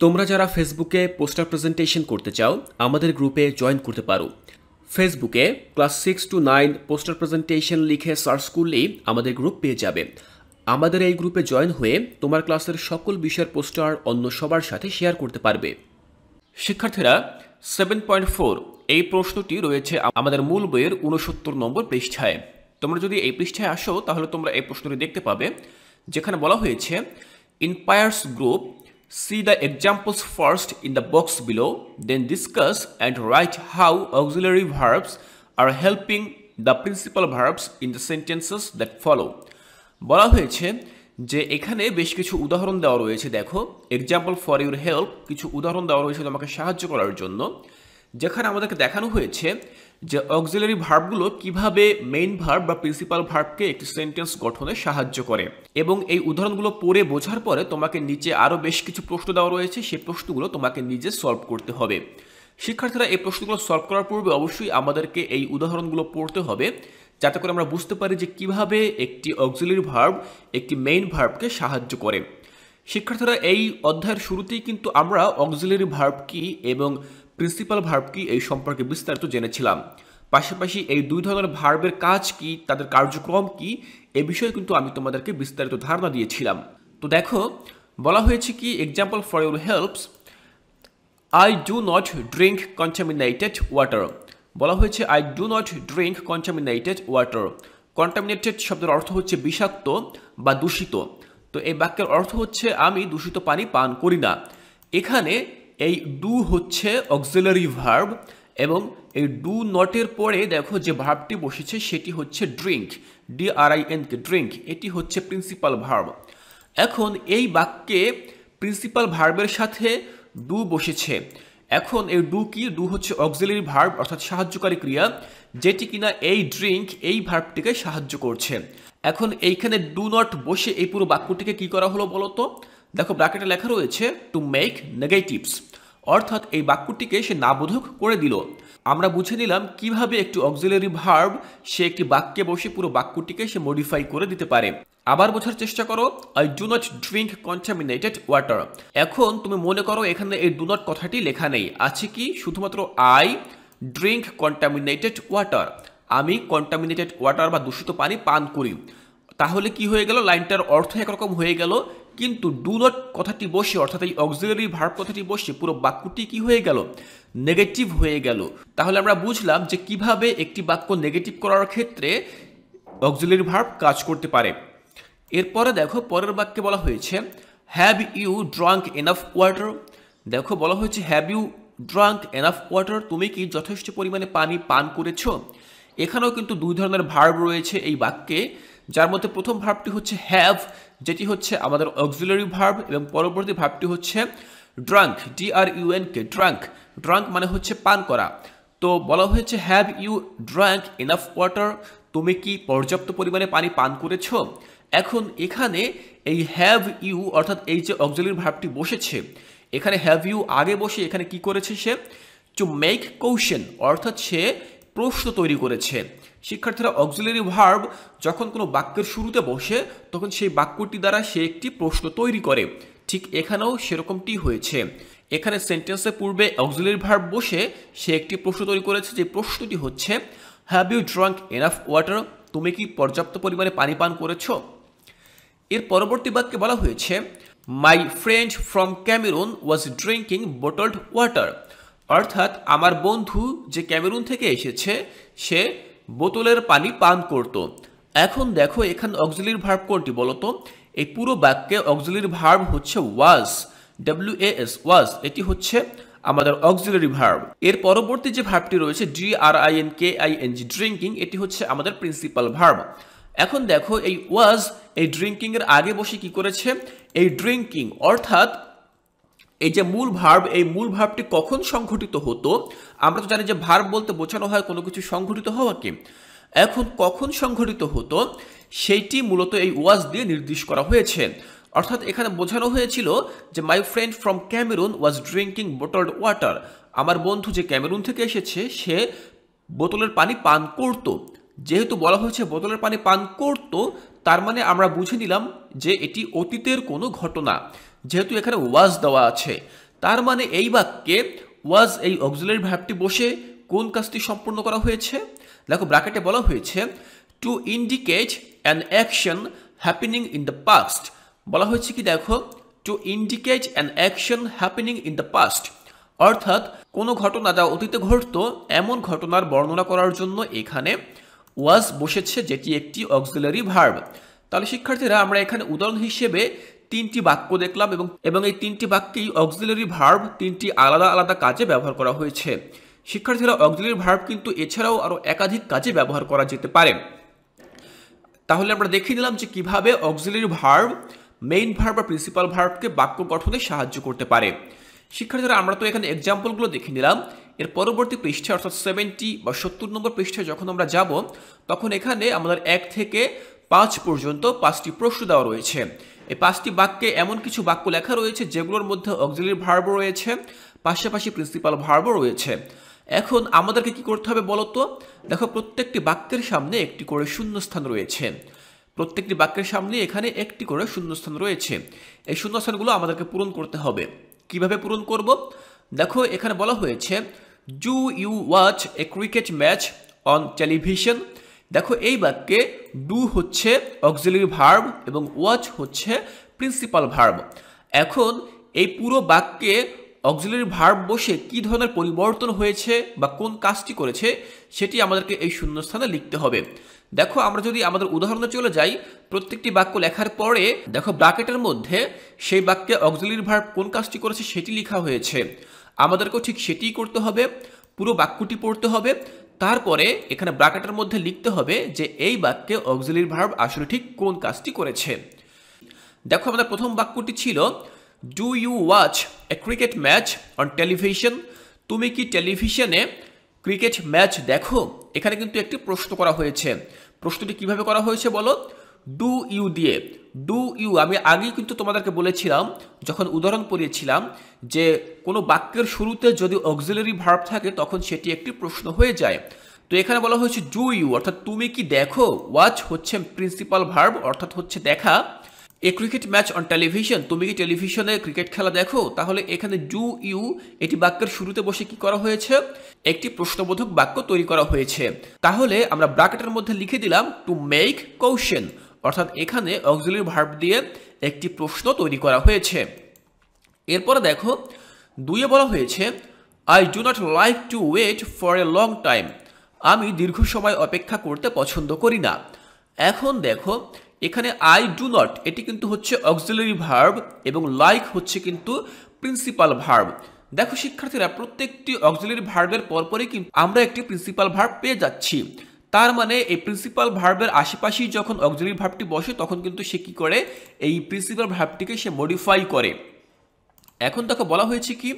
তোমরা যারা ফেসবুকে পোস্টার প্রেজেন্টেশন করতে চাও আমাদের গ্রুপে জয়েন করতে পারো। ফেসবুকে ক্লাস 6 to 9 পোস্টার প্রেজেন্টেশন লিখে সার্চ করলেই আমাদের গ্রুপ পেয়ে যাবে। আমাদের এই গ্রুপে জয়েন হয়ে তোমার ক্লাসের সকল বিষয়ের পোস্টার অন্য সবার সাথে শেয়ার করতে পারবে। শিক্ষার্থীরা 7.4 এই প্রশ্নটি রয়েছে আমাদের মূল বইয়ের 69 নম্বর পৃষ্ঠায়। তোমরা যদি এই পৃষ্ঠায় আসো তাহলে তোমরা এই প্রশ্নটি দেখতে পাবে, যেখানে বলা হয়েছে in pairs group see the examples first in the box below, then discuss and write how auxiliary verbs are helping the principal verbs in the sentences that follow. বলা হয়েছে যে এখানে বেশ কিছু উদাহরণ দেওয়া রয়েছে। দেখো, এক্সাম্পল ফর ইউর হেল্প, কিছু উদাহরণ দেওয়া রয়েছে তোমাকে সাহায্য করার জন্য, যেখানে আমাদেরকে দেখানো হয়েছে যে অক্সিলারি ভার্বগুলো কিভাবে মেইন ভার্ব বা প্রিন্সিপাল ভার্বকে একটি সেন্টেন্স গঠনে সাহায্য করে। এবং এই উদাহরণগুলো পড়ে বোঝার পরে তোমাকে নিচে আরও বেশ কিছু প্রশ্ন দেওয়া রয়েছে, সেই প্রশ্নগুলো তোমাকে নিজে সলভ করতে হবে। শিক্ষার্থীরা এই প্রশ্নগুলো সলভ করার পূর্বে অবশ্যই আমাদেরকে এই উদাহরণগুলো পড়তে হবে, যাতে করে আমরা বুঝতে পারি যে কিভাবে একটি অক্সিলারি ভার্ব একটি মেইন ভার্বকে সাহায্য করে। শিক্ষার্থীরা এই অধ্যায়ের শুরুতেই কিন্তু আমরা অক্সিলারি ভার্ব কি এবং প্রিন্সিপাল ভার্ব কি এই সম্পর্কে বিস্তারিত জেনেছিলাম। পাশাপাশি এই দুই ধরনের ভার্বের কাজ কি, তাদের কার্যক্রম কি, এ বিষয়ে কিন্তু আমি তোমাদেরকে বিস্তারিত ধারণা দিয়েছিলাম। তো দেখো, বলা হয়েছে কি example for your helps, I do not drink contaminated water. বলা হয়েছে I do not drink contaminated water. Contaminated শব্দের অর্থ হচ্ছে বিষাক্ত বা দূষিত। তো এই বাক্যের অর্থ হচ্ছে আমি দূষিত পানি পান করি না। এখানে এই ডু হচ্ছে অক্সিলারি ভার্ব এবং এই ডু নটের পরে দেখো যে ভার্বটি বসেছে সেটি হচ্ছে ড্রিঙ্ক, DRINK, ড্রিঙ্ক, এটি হচ্ছে প্রিন্সিপাল ভার্ব। এখন এই বাক্যে প্রিন্সিপাল ভার্বের সাথে ডু বসেছে। এখন এই ডু কি? ডু হচ্ছে অক্সিলারি ভার্ব অর্থাৎ সাহায্যকারী ক্রিয়া, যেটি কিনা এই ড্রিঙ্ক এই ভার্বটিকে সাহায্য করছে। এখন এইখানে ডু নট বসে এই পুরো বাক্যটিকে কি করা হলো বলো তো? দেখো, ব্র্যাকেটে লেখা রয়েছে টু মেক নেগেটিভস, অর্থাৎ এই বাক্যটিকে সে নাবোধক করে দিল। আমরা বুঝে নিলাম কিভাবে একটি অক্সিলারি ভার্ব সে একটি বাক্যে বসে পুরো বাক্যটিকে সে মডিফাই করে দিতে পারে। আবার বোঝার চেষ্টা করো, I do not drink contaminated water. এখন তুমি মনে করো এখানে এই ডু নট কথাটি লেখা নেই, আছে কি শুধুমাত্র আই ড্রিঙ্ক কন্টামিনেটেড ওয়াটার, আমি কন্টামিনেটেড ওয়াটার বা দূষিত পানি পান করি। তাহলে কি হয়ে গেল? লাইনটার অর্থ একরকম হয়ে গেল, কিন্তু ডু নট কথাটি বসে অর্থাৎ এই অক্সিলারি ভার্ব কথাটি বসে পুরো বাক্যটি কি হয়ে গেল? নেগেটিভ হয়ে গেল। তাহলে আমরা বুঝলাম যে কিভাবে একটি বাক্য নেগেটিভ করার ক্ষেত্রে অক্সিলারি ভার্ব কাজ করতে পারে। এরপরে দেখো, পরের বাক্যে বলা হয়েছে have you drunk enough water. দেখো, বলা হয়েছে have you drunk enough water, তুমি কি যথেষ্ট পরিমাণে পানি পান করেছো? এখানেও কিন্তু দুই ধরনের ভার্ব রয়েছে এই বাক্যে, যার মধ্যে প্রথম ভার্বটি হচ্ছে হ্যাভ, যেটি হচ্ছে আমাদের অক্সিলারি ভার্ব, এবং পরবর্তী ভার্বটি হচ্ছে ড্রাঙ্ক, DRUNK, ড্রাঙ্ক। ড্রাঙ্ক মানে হচ্ছে পান করা। তো বলা হয়েছে have you drunk enough water, তুমি কি পর্যাপ্ত পরিমাণে পানি পান করেছো? এখন এখানে এই হ্যাভ ইউ অর্থাৎ এই যে অক্সিলারি ভার্বটি বসেছে, এখানে হ্যাভ ইউ আগে বসে এখানে কি করেছে সে? টু মেক কোশ্চেন, অর্থাৎ সে প্রশ্ন তৈরি করেছে। শিক্ষার্থীরা, অক্সিলারি ভার্ব যখন কোনো বাক্যের শুরুতে বসে তখন সেই বাক্যটি দ্বারা সে একটি প্রশ্ন তৈরি করে। ঠিক এখানেও সেরকমটি হয়েছে। এখানে সেন্টেন্সের পূর্বে অক্সিলারি ভার্ব বসে সে একটি প্রশ্ন তৈরি করেছে, যে প্রশ্নটি হচ্ছে have you drunk enough water, তুমি কি পর্যাপ্ত পরিমাণে পানি পান করেছো? এর পরবর্তী বাক্যে বলা হয়েছে my friend from Cameroon was drinking bottled water, অর্থাৎ আমার বন্ধু যে ক্যামেরুন থেকে এসেছে সে বোতলের পানি পান করত। এখন দেখো, এখানে অক্সিলারি ভার্ব কোনটি বলতো? এই পুরো বাক্যে অক্সিলারি ভার্ব হচ্ছে ওয়াজ, WAS, ওয়াজ, এটি হচ্ছে আমাদের অক্সিলারি ভার্ব। এর পরবর্তী যে ভার্বটি রয়েছে DRINKING, ড্রিঙ্কিং, এটি হচ্ছে আমাদের প্রিন্সিপাল ভার্ব। এখন দেখো, এই ওয়াজ এই ড্রিঙ্কিং এর আগে বসে কি করেছে? এই ড্রিঙ্কিং অর্থাৎ এই যে মূল ভার্ব, এই মূল ভার্বটি কখন সংঘটিত হতো? আমরা তো জানি যে ভার্ব বলতে বোঝানো হয় কোনো কিছু সংঘটিত হওয়াকে। এখন কখন সংঘটিত হতো সেইটি মূলত এই ওয়াজ দিয়ে নির্দেশ করা হয়েছে। অর্থাৎ এখানে বোঝানো হয়েছিল যে my friend from Cameroon was drinking bottled water, আমার বন্ধু যে ক্যামেরুন থেকে এসেছে সে বোতলের পানি পান করত। যেহেতু বলা হয়েছে বোতলের পানি পান করত, তার মানে আমরা বুঝে নিলাম যে এটি অতীতের কোনো ঘটনা, যেহেতু এখানে ওয়াজ দেওয়া আছে। তার মানে এই বাক্যে ওয়াজ এই অক্সিলারি ভার্বটি বসে কোন কাজটি সম্পূর্ণ করা হয়েছে? দেখো ব্র্যাকেটে বলা হয়েছে to indicate an action happening in the past. বলা হয়েছে কি দেখো, to indicate an action happening in the past, অর্থাৎ কোনো ঘটনা যা অতীতে ঘটতো এমন ঘটনার বর্ণনা করার জন্য এখানে ওয়াজ বসেছে, যেটি একটি অক্সিলারি ভার্ব। তাহলে শিক্ষার্থীরা আমরা এখানে উদাহরণ হিসেবে 3টি বাক্য দেখলাম এবং এই 3টি বাক্যেই অক্সিলারি ভার্ব 3টি আলাদা আলাদা কাজে ব্যবহার করা হয়েছে। শিক্ষার্থীরা অক্সিলারি ভার্ব কিন্তু এছাড়াও আরও একাধিক কাজে ব্যবহার করা যেতে পারে। তাহলে আমরা দেখে নিলাম যে কিভাবে অক্সিলারি ভার্ব মেইন ভার্ব বা প্রিন্সিপাল ভার্বকে বাক্য গঠনে সাহায্য করতে পারে। শিক্ষার্থীরা আমরা তো এখানে এক্সাম্পলগুলো দেখে নিলাম। এর পরবর্তী পৃষ্ঠায় অর্থাৎ 70 বা 70 নম্বর পৃষ্ঠায় যখন আমরা যাব তখন এখানে আমাদের 1 থেকে 5 পর্যন্ত 5টি প্রশ্ন দেওয়া রয়েছে। এই 5টি বাক্যে এমন কিছু বাক্য লেখা রয়েছে যেগুলোর মধ্যে অক্সিলারি ভার্বও রয়েছে, পাশাপাশি প্রিন্সিপাল ভার্বও রয়েছে। এখন আমাদেরকে কি করতে হবে বলো তো? দেখো প্রত্যেকটি বাক্যের সামনে একটি করে শূন্যস্থান রয়েছে। প্রত্যেকটি বাক্যের সামনে এখানে একটি করে শূন্যস্থান রয়েছে। এই শূন্যস্থানগুলো আমাদেরকে পূরণ করতে হবে। কিভাবে পূরণ করব? দেখো এখানে বলা হয়েছে do you watch a cricket match on television. দেখো এই বাক্যে ডু হচ্ছে অক্সিলারি ভার্ব এবং ওয়াচ হচ্ছে প্রিন্সিপাল ভার্ব। এখন এই পুরো বাক্যে অক্সিলারি ভার্ব বসে কি ধরনের পরিবর্তন হয়েছে বা কোন কাজটি করেছে সেটি আমাদেরকে এই শূন্যস্থানে লিখতে হবে। দেখো আমরা যদি আমাদের উদাহরণে চলে যাই, প্রত্যেকটি বাক্য লেখার পরে দেখো ব্র্যাকেটের মধ্যে সেই বাক্যে অক্সিলারি ভার্ব কোন কাজটি করেছে সেটি লেখা হয়েছে। আমাদেরকেও ঠিক সেটিই করতে হবে, পুরো বাক্যটি পড়তে হবে, তারপরে এখানে ব্র্যাকেটের মধ্যে লিখতে হবে যে এই বাক্যে অক্সিলারি ভার্ব আসলে ঠিক কোন কাজটি করেছে। দেখো আমাদের প্রথম বাক্যটি ছিল do you watch a cricket match on television. তুমি কি টেলিভিশনে ক্রিকেট ম্যাচ দেখো? এখানে কিন্তু একটি প্রশ্ন করা হয়েছে। প্রশ্নটি কিভাবে করা হয়েছে বলো? ডু ইউ দিয়ে। ডু ইউ আমি আগেই কিন্তু তোমাদেরকে বলেছিলাম যখন উদাহরণ পড়িয়েছিলাম যে কোনো বাক্যের শুরুতে যদি অক্সিলারি ভার্ব থাকে তখন সেটি একটি প্রশ্ন হয়ে যায়। তো এখানে বলা হয়েছে ডু ইউ অর্থাৎ তুমি কি দেখো, ওয়াচ হচ্ছে প্রিন্সিপাল ভার্ব অর্থাৎ হচ্ছে দেখা। এ ক্রিকেট ম্যাচ অন টেলিভিশন, তুমি কি টেলিভিশনে ক্রিকেট খেলা দেখো? তাহলে এখানে ডু ইউ এটি বাক্যের শুরুতে বসে কি করা হয়েছে? একটি প্রশ্নবোধক বাক্য তৈরি করা হয়েছে। তাহলে আমরা ব্র্যাকেটের মধ্যে লিখে দিলাম টু মেক কোশ্চেন, অর্থাৎ এখানে অক্সিলারি ভার্ব দিয়ে একটি প্রশ্ন তৈরি করা হয়েছে। এরপরে দেখো 2 বলা হয়েছে I do not like to wait for a long time. আমি দীর্ঘ সময় অপেক্ষা করতে পছন্দ করি না। এখন দেখো এখানে আই ডু নট এটি কিন্তু হচ্ছে অক্সিলারি ভার্ব এবং লাইক হচ্ছে কিন্তু প্রিন্সিপাল ভার্ব। দেখো শিক্ষার্থীরা প্রত্যেকটি অক্সিলারি ভার্বের পরপরই কিন্তু আমরা একটি প্রিন্সিপাল ভার্ব পেয়ে যাচ্ছি। তার মানে এই প্রিন্সিপাল ভার্বের আশেপাশেই যখন অক্সিলারি ভার্বটি বসে তখন কিন্তু সে কি করে, এই প্রিন্সিপাল ভার্বটিকে সে মডিফাই করে। এখন দেখো বলা হয়েছে কি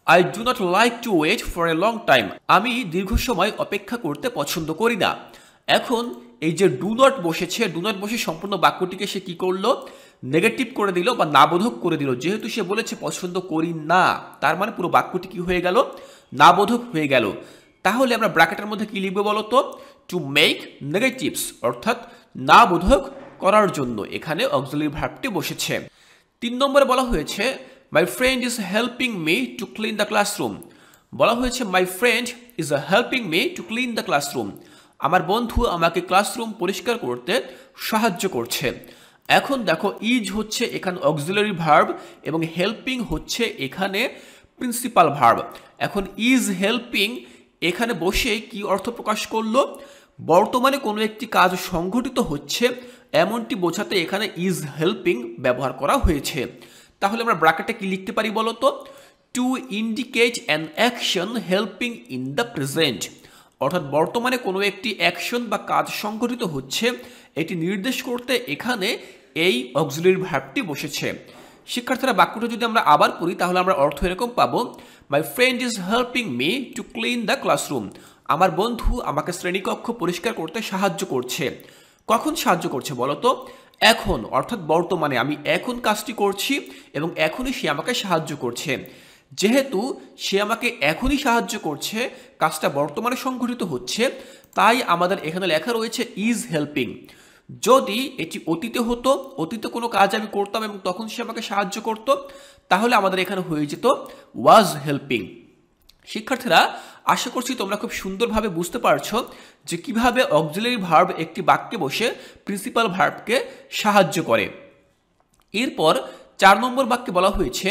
I do not like to wait for a long time. আমি দীর্ঘ সময় অপেক্ষা করতে পছন্দ করি না। এখন এই যে ডু নট বসেছে, ডু নট বসে সম্পূর্ণ বাক্যটিকে সে কি করলো, নেগেটিভ করে দিল বা নাবোধক করে দিল। যেহেতু সে বলেছে পছন্দ করি না, তার মানে পুরো বাক্যটি কি হয়ে গেল, নাবোধক হয়ে গেল। তাহলে আমরা ব্র্যাকেটের মধ্যে কি লিখবো বলো তো? টু মেক নেগেটিভস, অর্থাৎ নাবোধক করার জন্য এখানে অক্সিলারি ভার্বটি বসেছে। 3 নম্বরে বলা হয়েছে my friend is helping me to clean the classroom. বলা হয়েছে my friend is helping me to clean the classroom. আমার বন্ধু আমাকে ক্লাসরুম পরিষ্কার করতে সাহায্য করছে। এখন দেখো ইজ হচ্ছে এখানে অক্সিলারি ভার্ব এবং হেল্পিং হচ্ছে এখানে প্রিন্সিপাল ভার্ব। এখন ইজ হেল্পিং এখানে বসে কি অর্থ প্রকাশ করলো? বর্তমানে কোনো একটি কাজ সংঘটিত হচ্ছে এমনটি বোঝাতে এখানে ইজ হেল্পিং ব্যবহার করা হয়েছে। তাহলে আমরা ব্র্যাকেটে কি লিখতে পারি বলো তো? To indicate an action helping in the present, অর্থাৎ বর্তমানে কোনো একটি অ্যাকশন বা কাজ সংঘটিত হচ্ছে এটি নির্দেশ করতে এখানে এই অক্সিলারি ভার্বটি বসেছে। শিক্ষার্থীরা বাক্যটা যদি আমরা আবার পড়ি তাহলে আমরা অর্থ এরকম পাবো my friend is helping me to clean the classroom. আমার বন্ধু আমাকে শ্রেণীকক্ষ পরিষ্কার করতে সাহায্য করছে। কখন সাহায্য করছে বলো তো? এখন, অর্থাৎ বর্তমানে আমি এখন কাজটি করছি এবং এখনই সে আমাকে সাহায্য করছে। যেহেতু সে আমাকে এখনই সাহায্য করছে, কাজটা বর্তমানে সংঘটিত হচ্ছে, তাই আমাদের এখানে লেখা রয়েছে ইজ হেল্পিং। যদি এটি অতীতে হতো, অতীতে কোনো কাজ আমি করতাম এবং তখন সে আমাকে সাহায্য করতো, তাহলে আমাদের এখানে হয়ে যেত ওয়াজ হেল্পিং। শিক্ষার্থীরা, আশা করছি তোমরা খুব সুন্দরভাবে বুঝতে পারছো যে কিভাবে অক্সিলারি ভার্ব একটি বাক্যে বসে প্রিন্সিপাল ভার্বকে সাহায্য করে। এরপর 4 নম্বর বাক্যে বলা হয়েছে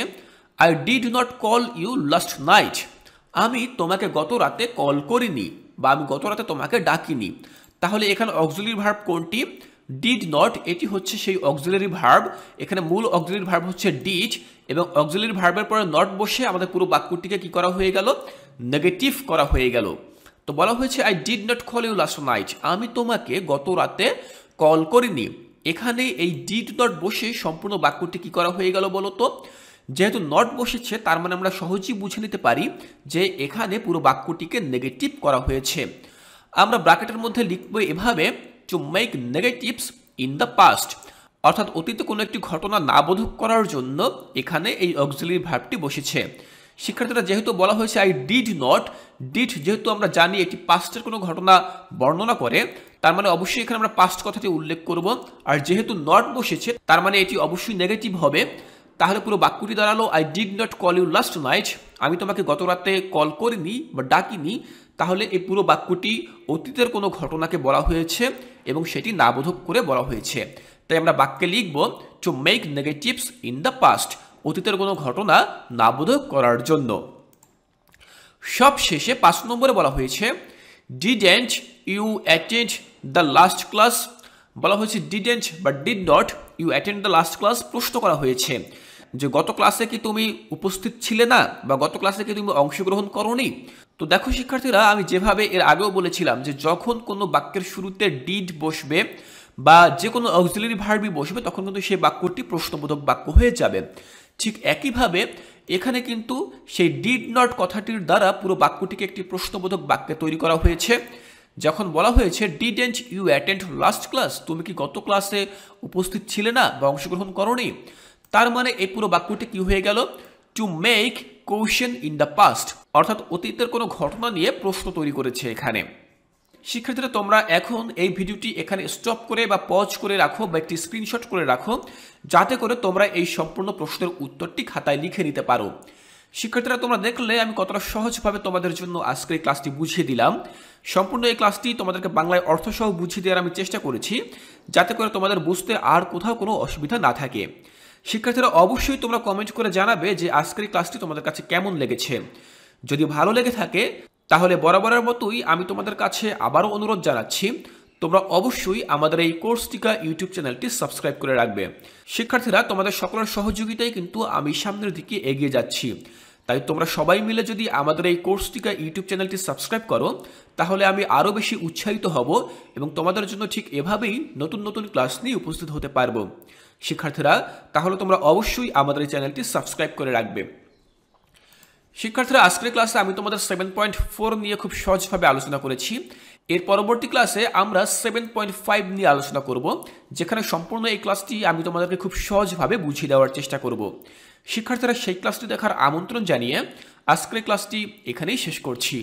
I did not call you last night. আমি তোমাকে গত রাতে কল করিনি বা আমি গত রাতে তোমাকে ডাকিনি। তাহলে এখানে অক্সিলারি ভার্ব কোনটি? ডিড নট, এটি হচ্ছে সেই অক্সিলারি ভার্ব। এখানে মূল অক্সিলারি ভার্ব হচ্ছে ডিড এবং অক্সিলারি ভার্বের পরে নট বসে আমাদের পুরো বাক্যটিকে কি করা হয়ে গেল? নেগেটিভ করা হয়ে গেল। তো বলা হয়েছে I did not call you last night, আমি তোমাকে গত রাতে কল করিনি। এখানে এই ডিড নট বসে সম্পূর্ণ বাক্যটি কি করা হয়ে গেল বলো তো? যেহেতু নট বসেছে তার মানে আমরা সহজেই বুঝে নিতে পারি যে এখানে পুরো বাক্যটিকে নেগেটিভ করা হয়েছে। আমরা ব্র্যাকেটের মধ্যে লিখব এভাবে, to make negatives in the past, অর্থাৎ অতীতে কোনো একটি ঘটনা না বোধক করার জন্য এখানে এই অক্সিলারি ভার্বটি বসেছে। শিক্ষার্থীরা, যেহেতু বলা হয়েছে আই ডিড নট, ডিড যেহেতু আমরা জানি এটি পাস্টের কোনো ঘটনা বর্ণনা করে, তার মানে অবশ্যই এখানে আমরা পাস্ট কথাটি উল্লেখ করব। আর যেহেতু নট বসেছে তার মানে এটি অবশ্যই নেগেটিভ হবে। তাহলে পুরো বাক্যটি দাঁড়ালো I did not call you last night, আমি তোমাকে গত রাতে কল করিনি বা ডাকিনি। তাহলে এই পুরো বাক্যটি অতীতের কোনো ঘটনাকে বলা হয়েছে এবং সেটি নাবোধক করে বলা হয়েছে। তাই আমরা বাক্যে লিখব to make negatives in the past, অতীতের কোনো ঘটনা নাবোধক করার জন্য। সব শেষে 5 নম্বরে বলা হয়েছে didn't you attend the last class. বলা হয়েছে ডিডেন্ট বা did not you attend the last class, প্রশ্ন করা হয়েছে যে গত ক্লাসে কি তুমি উপস্থিত ছিলে না বা গত ক্লাসে কি তুমি অংশগ্রহণ করোনি। তো দেখো শিক্ষার্থীরা, আমি যেভাবে এর আগেও বলেছিলাম যে যখন কোনো বাক্যের শুরুতে ডিড বসবে বা যে কোনো অক্সিলারি ভার্বই বসবে তখন কিন্তু সেই বাক্যটি প্রশ্নবোধক বাক্য হয়ে যাবে। ঠিক একইভাবে এখানে কিন্তু সেই ডিড নট কথাটির দ্বারা পুরো বাক্যটিকে একটি প্রশ্নবোধক বাক্যে তৈরি করা হয়েছে। যখন বলা হয়েছে didn't you attend last class, তুমি কি গত ক্লাসে উপস্থিত ছিলে না বা অংশগ্রহণ করোনি, তার মানে এই পুরো বাক্যটি কি হয়ে গেল? To make question in the past, অর্থাৎ অতীতের কোনো ঘটনা নিয়ে প্রশ্ন তৈরি করেছে এখানে। শিক্ষার্থীরা, তোমরা এখন এই ভিডিওটি এখানে স্টপ করে বা পজ করে রাখো বা একটি স্ক্রিনশট করে রাখো, যাতে করে তোমরা এই সম্পূর্ণ প্রশ্নের উত্তরটি খাতায় লিখে নিতে পারো। শিক্ষার্থীরা, তোমরা দেখলে আমি কতটা সহজভাবে তোমাদের জন্য আজকের এই ক্লাসটি বুঝিয়ে দিলাম। সম্পূর্ণ এই ক্লাসটি তোমাদেরকে বাংলায় অর্থসহ বুঝিয়ে দেওয়ার আমি চেষ্টা করেছি, যাতে করে তোমাদের বুঝতে আর কোথাও কোনো অসুবিধা না থাকে। শিক্ষার্থীরা, অবশ্যই তোমরা কমেন্ট করে জানাবে যে আজকের ক্লাসটি তোমাদের কাছে কেমন লেগেছে। যদি ভালো লেগে থাকে তাহলে বরাবরের মতোই আমি তোমাদের কাছে আবারও অনুরোধ জানাচ্ছি, তোমরা অবশ্যই আমাদের এই কোর্সটিকা ইউটিউব চ্যানেলটি সাবস্ক্রাইব করে রাখবে। শিক্ষার্থীরা, তোমাদের সকলের সহযোগিতায় কিন্তু আমি সামনের দিকে এগিয়ে যাচ্ছি। তাই তোমরা সবাই মিলে যদি আমাদের এই কোর্সটিকা ইউটিউব চ্যানেলটি সাবস্ক্রাইব করো তাহলে আমি আরও বেশি উৎসাহিত হব এবং তোমাদের জন্য ঠিক এভাবেই নতুন নতুন ক্লাস নিয়ে উপস্থিত হতে পারবো। শিক্ষার্থীরা, তাহলে তোমরা অবশ্যই আমাদের এই চ্যানেলটি সাবস্ক্রাইব করে রাখবে। শিক্ষার্থীরা, আজকের ক্লাসে আমি তোমাদের 7.4 নিয়ে খুব সহজভাবে আলোচনা করেছি। এর পরবর্তী ক্লাসে আমরা 7.5 নিয়ে আলোচনা করব, যেখানে সম্পূর্ণ এই ক্লাসটি আমি তোমাদেরকে খুব সহজভাবে বুঝিয়ে দেওয়ার চেষ্টা করব। শিক্ষার্থীরা, সেই ক্লাসটি দেখার আমন্ত্রণ জানিয়ে আজকের ক্লাসটি এখানেই শেষ করছি।